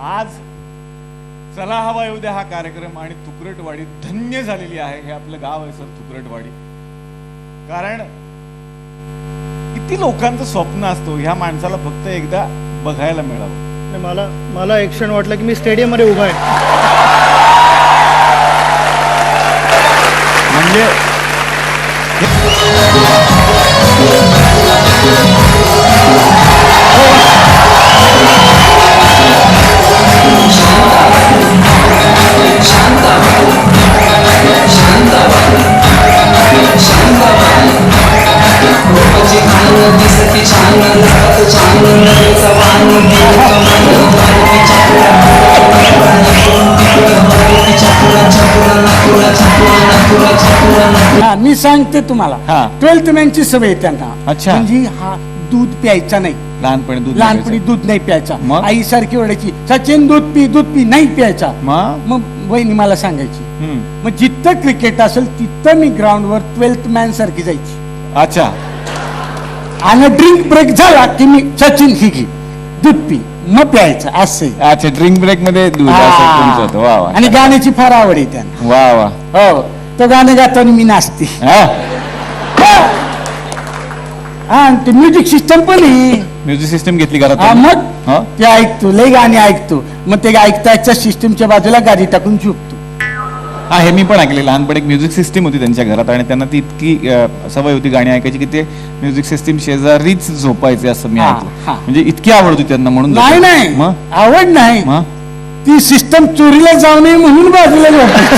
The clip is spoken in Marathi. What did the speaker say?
आज चला हवा येऊ द्या हा कार्यक्रम आणि तुकरटवाडी धन्य झालेली आहे. हे आपलं गाव आहे सर तुकरटवाडी. कारण किती लोकांचं स्वप्न असतो ह्या माणसाला फक्त एकदा बघायला मिळावं. मला एक क्षण वाटलं की मी स्टेडियम मध्ये उभा आहे. म्हणजे मी सांगते तुम्हाला. 12th मॅनची सवय त्यांना. अच्छा. म्हणजे हा दूध प्यायचा नाही. लहानपणी दूध नाही प्यायचा. मग? आई सारखी ओरडायची सचिन दूध पी नाही प्यायचा. मग वहिनी मला सांगायची मग जिथं क्रिकेट असेल तिथं मी ग्राउंडवर 12th मॅन सारखी जायची. अच्छा. आणि ड्रिंक ब्रेक झाला की मी सचिन ही घे दूध पी मग प्यायचं असे. अच्छा ड्रिंक ब्रेक मध्ये दूध असं तुमचं. वा वा. आणि गाण्याची फार आवड आहे त्यांना. वा वा. हो तो गाणं गातो आणि मी नाचते. आणि ते म्युझिक सिस्टम पण आहे. म्युझिक सिस्टम घेतली घरात. मग ते ऐकतो लय गाणी ऐकतो. मग ते ऐकताच्या सिस्टमच्या बाजूला गाडी टाकून झोपतो. हा हे मी पण ऐकले. लहानपणी एक म्युझिक सिस्टीम होती त्यांच्या घरात आणि त्यांना ती इतकी सवय होती गाणी ऐकायची की ते म्युझिक सिस्टीम शेजारीच झोपायचे असं मी ऐकलं. म्हणजे इतकी आवड होती त्यांना म्हणून. नाही मग आवड नाही ती सिस्टम चोरीला जाऊ नये म्हणून बाजूला झोपायची.